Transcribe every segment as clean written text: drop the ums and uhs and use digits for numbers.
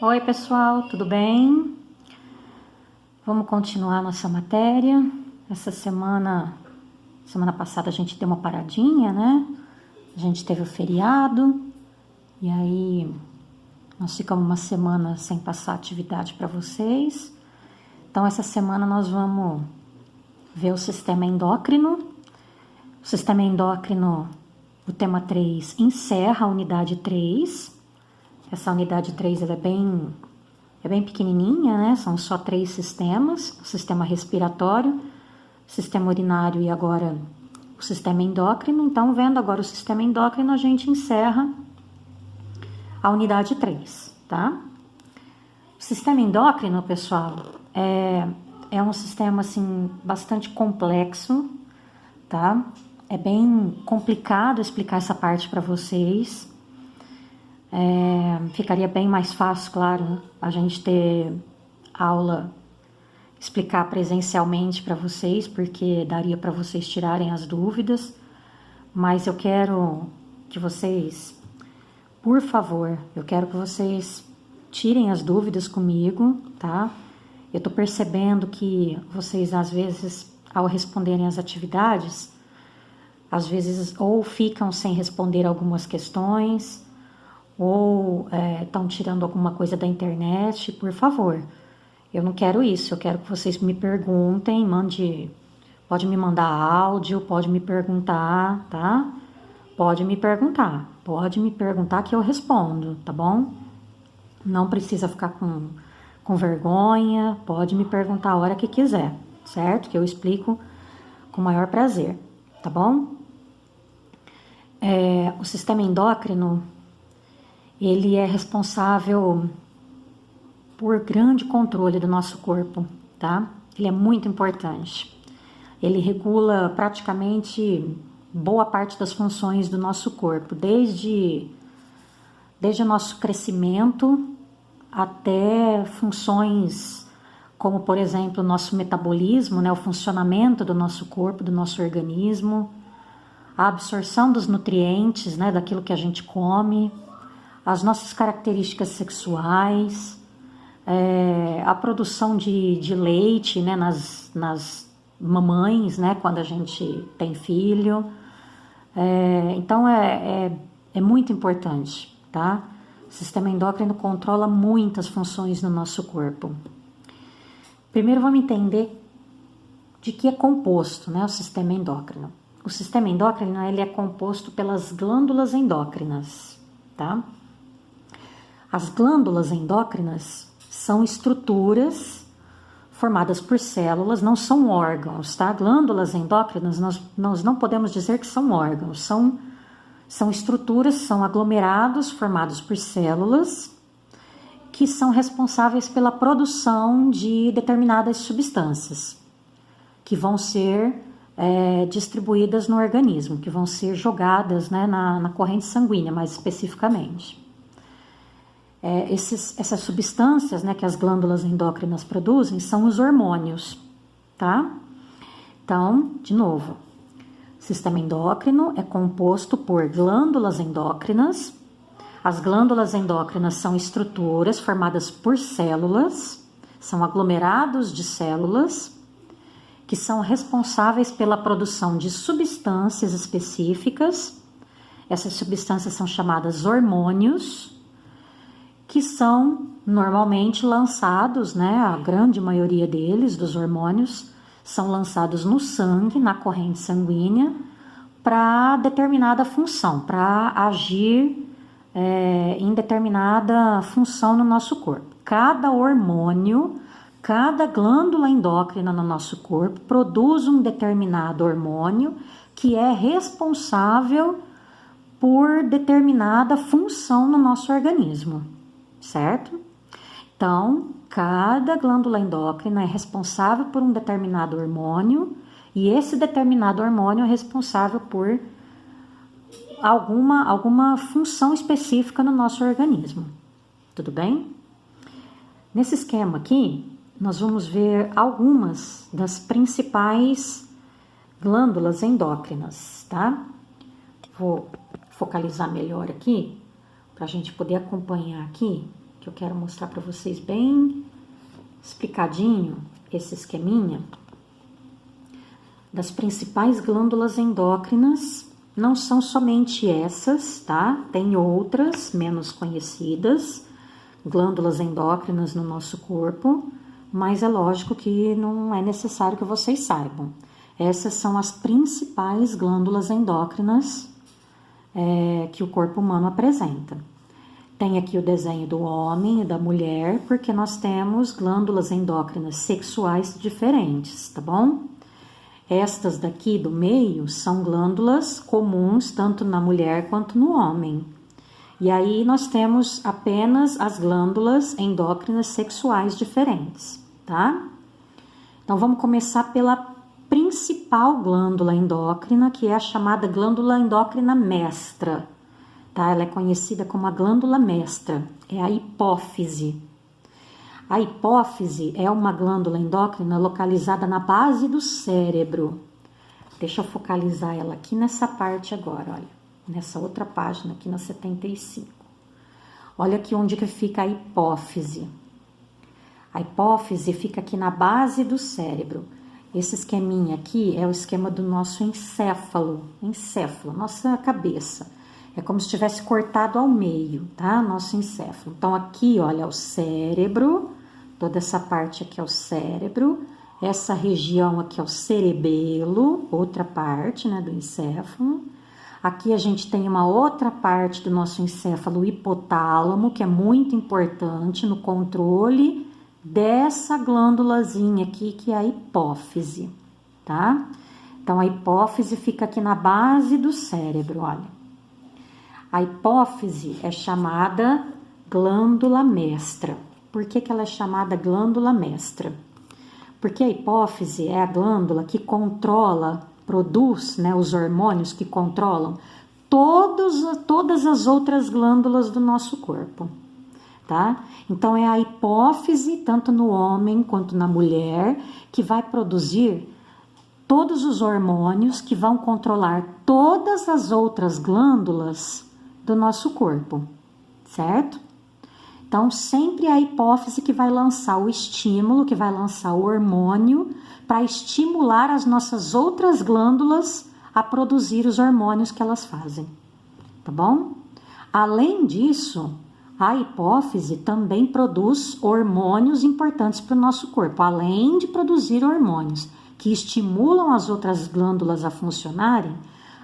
Oi, pessoal, tudo bem? Vamos continuar nossa matéria. Essa semana passada a gente deu uma paradinha, né? A gente teve o feriado e aí nós ficamos uma semana sem passar atividade para vocês. Então, essa semana nós vamos ver o sistema endócrino. O sistema endócrino, o tema 3, encerra a unidade 3. Essa unidade 3 ela é bem pequenininha, né? São só 3 sistemas: o sistema respiratório, o sistema urinário e agora o sistema endócrino. Então, vendo agora o sistema endócrino, a gente encerra a unidade 3, tá? O sistema endócrino, pessoal, é um sistema, assim, bastante complexo, tá? É bem complicado explicar essa parte para vocês. Ficaria bem mais fácil, claro, a gente ter aula, explicar presencialmente para vocês, porque daria para vocês tirarem as dúvidas, mas eu quero que vocês, por favor, eu quero que vocês tirem as dúvidas comigo, tá? Eu tô percebendo que vocês, às vezes, ao responderem as atividades, às vezes ou ficam sem responder algumas questões, ou estão tirando alguma coisa da internet. Por favor, eu não quero isso, eu quero que vocês me perguntem, pode me mandar áudio, pode me perguntar, tá? Pode me perguntar que eu respondo, tá bom? Não precisa ficar com vergonha, pode me perguntar a hora que quiser, certo? Que eu explico com o maior prazer, tá bom? O sistema endócrino, ele é responsável por grande controle do nosso corpo, tá? Ele é muito importante. Ele regula praticamente boa parte das funções do nosso corpo, desde o nosso crescimento até funções como, por exemplo, o nosso metabolismo, né? O funcionamento do nosso corpo, do nosso organismo, a absorção dos nutrientes, né? Daquilo que a gente come, as nossas características sexuais, a produção de leite, né, nas mamães, né, quando a gente tem filho. Então, é muito importante, tá? O sistema endócrino controla muitas funções no nosso corpo. Primeiro, vamos entender de que é composto, né, o sistema endócrino. O sistema endócrino, ele é composto pelas glândulas endócrinas, tá? As glândulas endócrinas são estruturas formadas por células, não são órgãos, tá? Glândulas endócrinas, nós não podemos dizer que são órgãos, são estruturas, são aglomerados formados por células que são responsáveis pela produção de determinadas substâncias que vão ser distribuídas no organismo, que vão ser jogadas, né, na corrente sanguínea, mais especificamente. Essas substâncias, né, que as glândulas endócrinas produzem são os hormônios, tá? Então, de novo, o sistema endócrino é composto por glândulas endócrinas. As glândulas endócrinas são estruturas formadas por células, são aglomerados de células que são responsáveis pela produção de substâncias específicas. Essas substâncias são chamadas hormônios, que são normalmente lançados, né, a grande maioria deles, dos hormônios, são lançados no sangue, na corrente sanguínea, para determinada função, para agir em determinada função no nosso corpo. Cada hormônio, cada glândula endócrina no nosso corpo produz um determinado hormônio que é responsável por determinada função no nosso organismo. Certo? Então, cada glândula endócrina é responsável por um determinado hormônio e esse determinado hormônio é responsável por alguma função específica no nosso organismo. Tudo bem? Nesse esquema aqui, nós vamos ver algumas das principais glândulas endócrinas, tá? Vou focalizar melhor aqui, para a gente poder acompanhar aqui que eu quero mostrar para vocês bem explicadinho esse esqueminha das principais glândulas endócrinas. Não são somente essas, tá? Tem outras menos conhecidas, glândulas endócrinas no nosso corpo, mas é lógico que não é necessário que vocês saibam. Essas são as principais glândulas endócrinas que o corpo humano apresenta. Tem aqui o desenho do homem e da mulher, porque nós temos glândulas endócrinas sexuais diferentes, tá bom? Estas daqui do meio são glândulas comuns tanto na mulher quanto no homem. E aí nós temos apenas as glândulas endócrinas sexuais diferentes, tá? Então vamos começar pela principal glândula endócrina, que é a chamada glândula endócrina mestra, tá? Ela é conhecida como a glândula mestra, é a hipófise. A hipófise é uma glândula endócrina localizada na base do cérebro. Deixa eu focalizar ela aqui nessa parte agora, olha, nessa outra página aqui na 75. Olha aqui onde que fica a hipófise. A hipófise fica aqui na base do cérebro. Esse esqueminha aqui é o esquema do nosso encéfalo, nossa cabeça. É como se tivesse cortado ao meio, tá? Nosso encéfalo. Então, aqui, olha, é o cérebro, toda essa parte aqui é o cérebro, essa região aqui é o cerebelo, outra parte, né, do encéfalo. Aqui a gente tem uma outra parte do nosso encéfalo, o hipotálamo, que é muito importante no controle dessa glândulazinha aqui, que é a hipófise, tá? Então, a hipófise fica aqui na base do cérebro, olha. A hipófise é chamada glândula mestra. Por que que ela é chamada glândula mestra? Porque a hipófise é a glândula que controla, produz, né, os hormônios que controlam todas as outras glândulas do nosso corpo. Tá? Então, é a hipófise, tanto no homem quanto na mulher, que vai produzir todos os hormônios que vão controlar todas as outras glândulas do nosso corpo, certo? Então, sempre é a hipófise que vai lançar o estímulo, que vai lançar o hormônio para estimular as nossas outras glândulas a produzir os hormônios que elas fazem, tá bom? Além disso, a hipófise também produz hormônios importantes para o nosso corpo, além de produzir hormônios que estimulam as outras glândulas a funcionarem.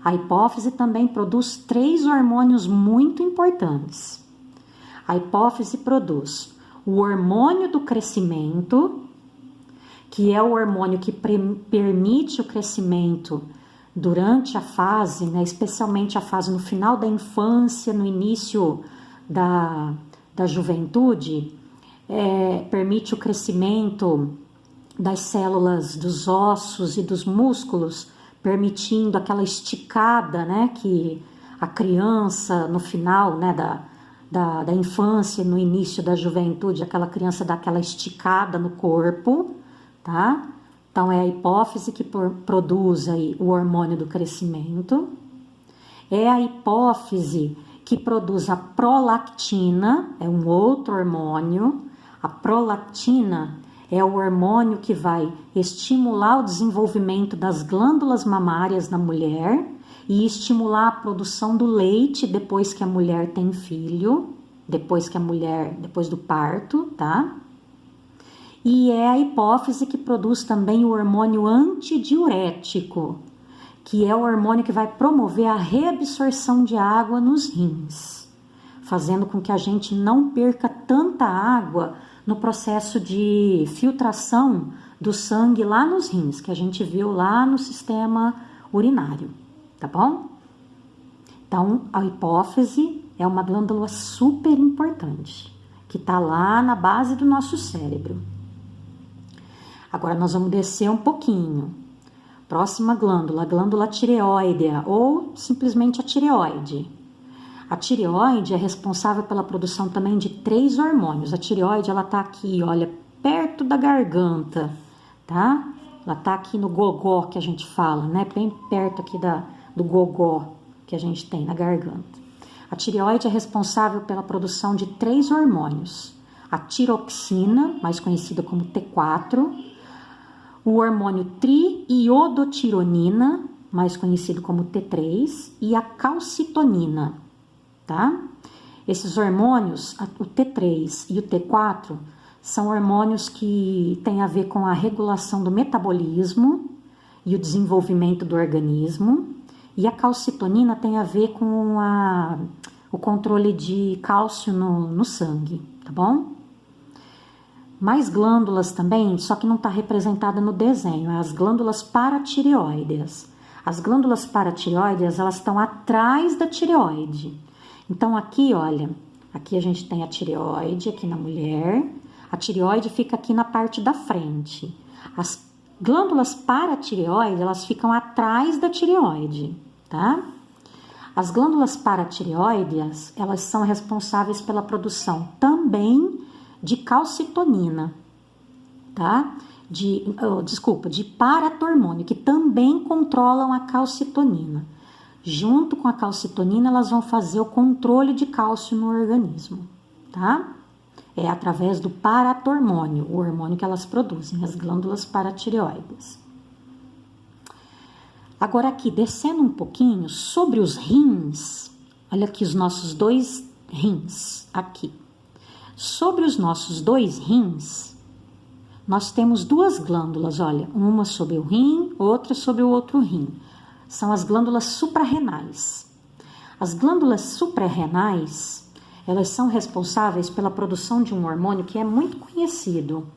A hipófise também produz 3 hormônios muito importantes. A hipófise produz o hormônio do crescimento, que é o hormônio que permite o crescimento durante a fase, né, especialmente a fase no final da infância, no início da juventude, permite o crescimento das células dos ossos e dos músculos, permitindo aquela esticada, né, que a criança no final, né, da infância, no início da juventude, aquela criança dá aquela esticada no corpo, tá? Então, é a hipófise que produz aí o hormônio do crescimento. É a hipófise que produz a prolactina, é um outro hormônio. A prolactina é o hormônio que vai estimular o desenvolvimento das glândulas mamárias na mulher e estimular a produção do leite depois que a mulher tem filho, depois do parto, tá? E é a hipófise que produz também o hormônio antidiurético, que é o hormônio que vai promover a reabsorção de água nos rins, fazendo com que a gente não perca tanta água no processo de filtração do sangue lá nos rins, que a gente viu lá no sistema urinário, tá bom? Então, a hipófise é uma glândula super importante, que tá lá na base do nosso cérebro. Agora, nós vamos descer um pouquinho. Próxima glândula, a glândula tireoidea, ou simplesmente a tireoide. A tireoide é responsável pela produção também de 3 hormônios. A tireoide, ela tá aqui, olha, perto da garganta, tá? Ela tá aqui no gogó, que a gente fala, né? Bem perto aqui do gogó que a gente tem na garganta. A tireoide é responsável pela produção de 3 hormônios: a tiroxina, mais conhecida como T4, o hormônio triiodotironina, mais conhecido como T3, e a calcitonina, tá? Esses hormônios, o T3 e o T4, são hormônios que têm a ver com a regulação do metabolismo e o desenvolvimento do organismo, e a calcitonina tem a ver com o controle de cálcio no sangue, tá bom? Mais glândulas também, só que não está representada no desenho, é as glândulas paratireoides. As glândulas paratireoides, elas estão atrás da tireoide. Então aqui, olha, aqui a gente tem a tireoide, aqui na mulher, a tireoide fica aqui na parte da frente. As glândulas paratireoides, elas ficam atrás da tireoide, tá? As glândulas paratireoides, elas são responsáveis pela produção também de calcitonina, tá? De paratormônio, que também controlam a calcitonina. Junto com a calcitonina, elas vão fazer o controle de cálcio no organismo, tá? É através do paratormônio, o hormônio que elas produzem, as glândulas paratireoides. Agora aqui, descendo um pouquinho, sobre os rins, olha aqui os nossos 2 rins, aqui. Sobre os nossos 2 rins, nós temos 2 glândulas, olha, uma sobre o rim, outra sobre o outro rim. São as glândulas suprarrenais. As glândulas suprarrenais, elas são responsáveis pela produção de um hormônio que é muito conhecido.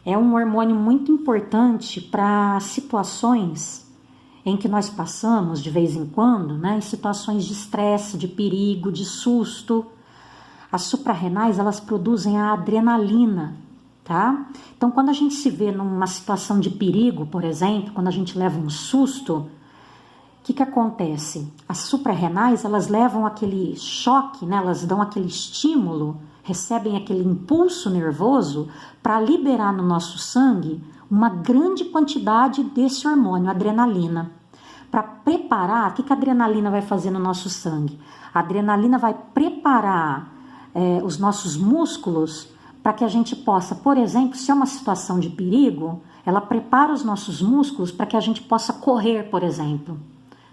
É um hormônio muito importante para situações em que nós passamos de vez em quando, né, em situações de estresse, de perigo, de susto. As suprarrenais, elas produzem a adrenalina, tá? Então, quando a gente se vê numa situação de perigo, por exemplo, quando a gente leva um susto, o que acontece? As suprarrenais, elas levam aquele choque, né? Elas dão aquele estímulo, recebem aquele impulso nervoso para liberar no nosso sangue uma grande quantidade desse hormônio, adrenalina. Para preparar, o que a adrenalina vai fazer no nosso sangue? A adrenalina vai preparar os nossos músculos para que a gente possa, por exemplo, se é uma situação de perigo, ela prepara os nossos músculos para que a gente possa correr, por exemplo,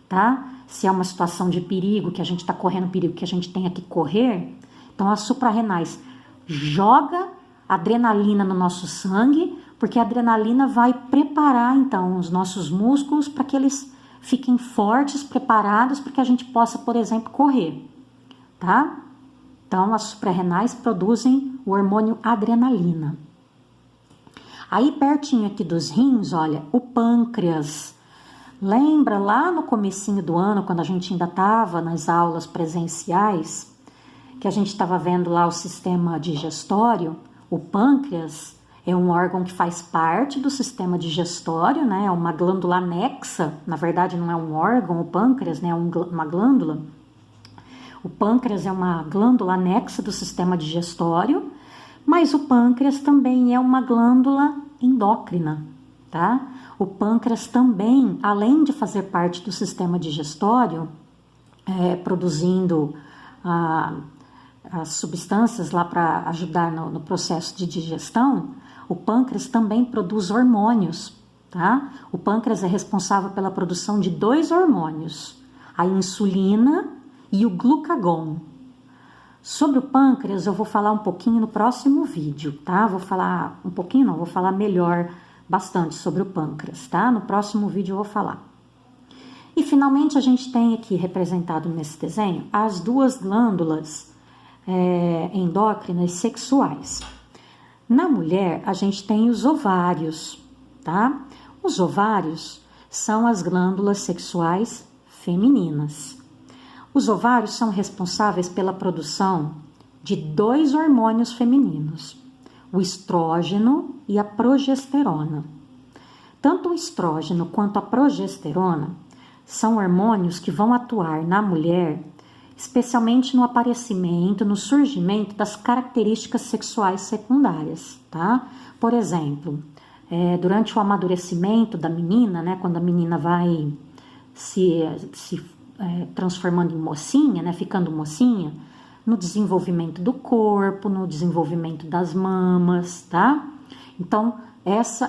tá? Se é uma situação de perigo, que a gente está correndo perigo, que a gente tenha que correr, então as suprarrenais joga adrenalina no nosso sangue, porque a adrenalina vai preparar, então, os nossos músculos para que eles fiquem fortes, preparados para que a gente possa, por exemplo, correr, tá? Então, as suprarrenais produzem o hormônio adrenalina. Aí, pertinho aqui dos rins, olha, o pâncreas. Lembra lá no comecinho do ano, quando a gente ainda estava nas aulas presenciais, que a gente estava vendo lá o sistema digestório? O pâncreas é um órgão que faz parte do sistema digestório, né? É uma glândula anexa, na verdade não é um órgão, o pâncreas, né? É uma glândula. O pâncreas é uma glândula anexa do sistema digestório, mas o pâncreas também é uma glândula endócrina, tá? O pâncreas também, além de fazer parte do sistema digestório, produzindo as substâncias lá para ajudar no processo de digestão, o pâncreas também produz hormônios, tá? O pâncreas é responsável pela produção de 2 hormônios, a insulina e o glucagon. Sobre o pâncreas eu vou falar um pouquinho no próximo vídeo, tá? Vou falar um pouquinho, não, vou falar melhor, bastante sobre o pâncreas, tá? No próximo vídeo eu vou falar. E finalmente a gente tem aqui representado nesse desenho as 2 glândulas endócrinas sexuais. Na mulher a gente tem os ovários, tá? Os ovários são as glândulas sexuais femininas. Os ovários são responsáveis pela produção de 2 hormônios femininos, o estrógeno e a progesterona. Tanto o estrógeno quanto a progesterona são hormônios que vão atuar na mulher, especialmente no aparecimento, no surgimento das características sexuais secundárias, tá? Por exemplo, durante o amadurecimento da menina, né, quando a menina vai se transformando em mocinha, né, ficando mocinha, no desenvolvimento do corpo, no desenvolvimento das mamas, tá? Então,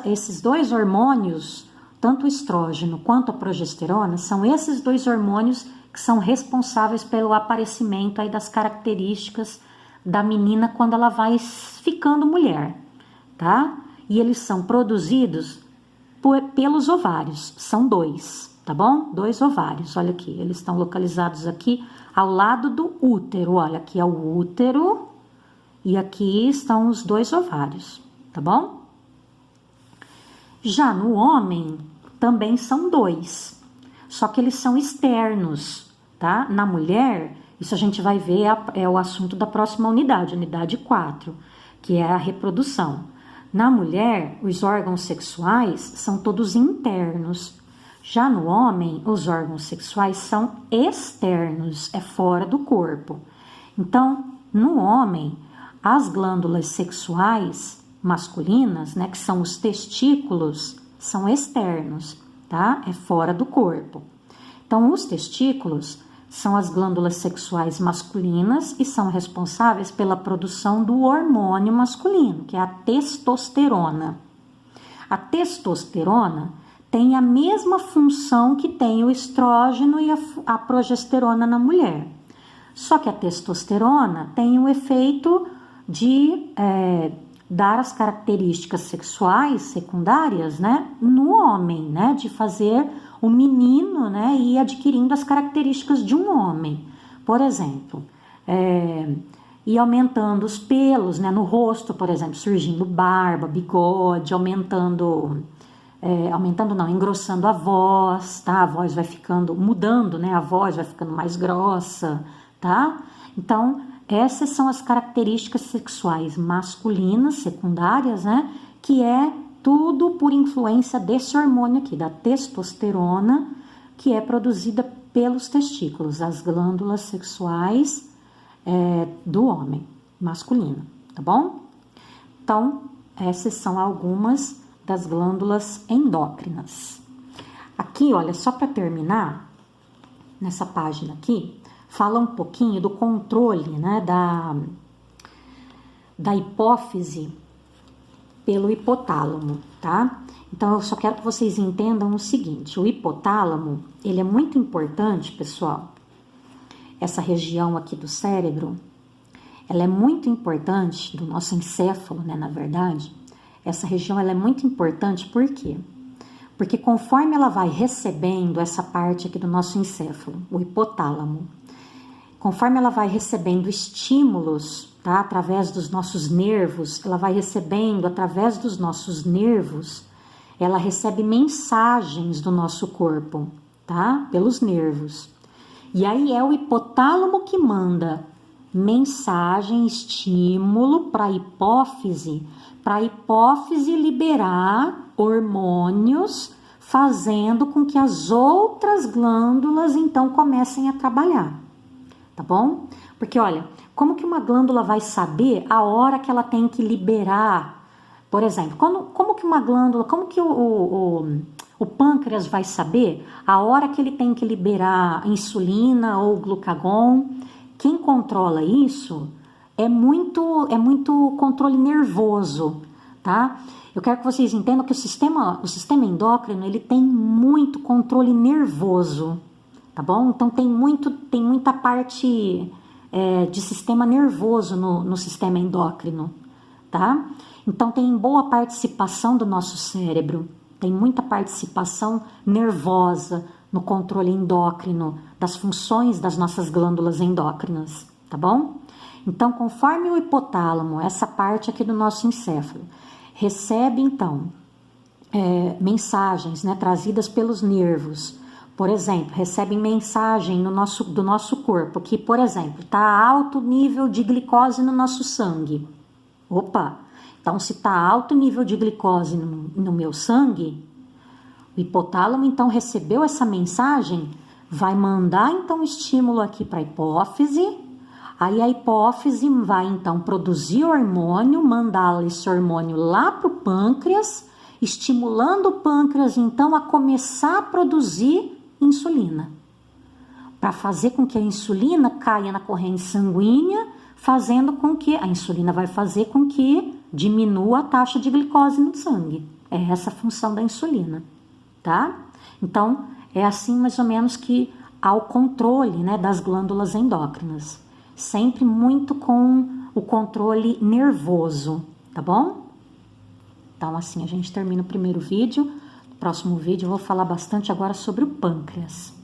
esses dois hormônios, tanto o estrógeno quanto a progesterona, são esses dois hormônios que são responsáveis pelo aparecimento aí das características da menina quando ela vai ficando mulher, tá? E eles são produzidos pelos ovários, são dois, tá bom? 2 ovários, olha aqui, eles estão localizados aqui ao lado do útero, olha, aqui é o útero e aqui estão os 2 ovários, tá bom? Já no homem, também são 2, só que eles são externos, tá? Na mulher, isso a gente vai ver, é o assunto da próxima unidade 4, que é a reprodução. Na mulher, os órgãos sexuais são todos internos. Já no homem, os órgãos sexuais são externos, é fora do corpo. Então, no homem, as glândulas sexuais masculinas, né, que são os testículos, são externos, tá? É fora do corpo. Então, os testículos são as glândulas sexuais masculinas e são responsáveis pela produção do hormônio masculino, que é a testosterona. A testosterona tem a mesma função que tem o estrógeno e a progesterona na mulher. Só que a testosterona tem o efeito de dar as características sexuais secundárias, né, no homem, né, de fazer o menino, né, ir adquirindo as características de um homem. Por exemplo, ir aumentando os pelos, né, no rosto, por exemplo, surgindo barba, bigode, engrossando a voz, tá? A voz vai ficando, mudando, né, a voz vai ficando mais grossa, tá? Então, essas são as características sexuais masculinas, secundárias, né, que é tudo por influência desse hormônio aqui, da testosterona, que é produzida pelos testículos, as glândulas sexuais do homem, masculino, tá bom? Então, essas são algumas das glândulas endócrinas. Aqui, olha, só para terminar, nessa página aqui, fala um pouquinho do controle, né, da hipófise pelo hipotálamo, tá? Então, eu só quero que vocês entendam o seguinte, o hipotálamo, ele é muito importante, pessoal, essa região aqui do cérebro, ela é muito importante, do nosso encéfalo, né, na verdade, essa região ela é muito importante, por quê? Porque conforme ela vai recebendo essa parte aqui do nosso encéfalo, o hipotálamo, conforme ela vai recebendo estímulos, tá, através dos nossos nervos, ela vai recebendo através dos nossos nervos, ela recebe mensagens do nosso corpo, tá, pelos nervos. E aí é o hipotálamo que manda mensagem, estímulo para a hipófise liberar hormônios, fazendo com que as outras glândulas então comecem a trabalhar, tá bom? Porque olha, como que uma glândula vai saber a hora que ela tem que liberar, por exemplo, como que uma glândula, como que o pâncreas vai saber a hora que ele tem que liberar insulina ou glucagon? Quem controla isso é muito controle nervoso, tá? Eu quero que vocês entendam que o sistema endócrino, ele tem muito controle nervoso, tá bom? Então tem muita parte de sistema nervoso no sistema endócrino, tá? Então tem boa participação do nosso cérebro, tem muita participação nervosa no controle endócrino, das funções das nossas glândulas endócrinas, tá bom? Então, conforme o hipotálamo, essa parte aqui do nosso encéfalo, recebe, então, mensagens, né, trazidas pelos nervos. Por exemplo, recebe mensagem do nosso corpo, que, por exemplo, está alto nível de glicose no nosso sangue. Opa! Então, se está alto nível de glicose no meu sangue, o hipotálamo, então, recebeu essa mensagem, vai mandar, então, estímulo aqui para a hipófise. Aí a hipófise vai, então, produzir hormônio, mandar esse hormônio lá para o pâncreas, estimulando o pâncreas, então, a começar a produzir insulina, para fazer com que a insulina caia na corrente sanguínea, fazendo com que a insulina vai fazer com que diminua a taxa de glicose no sangue. É essa a função da insulina, tá? Então, é assim mais ou menos que há o controle, né, das glândulas endócrinas. Sempre muito com o controle nervoso, tá bom? Então, assim a gente termina o primeiro vídeo. No próximo vídeo eu vou falar bastante agora sobre o pâncreas.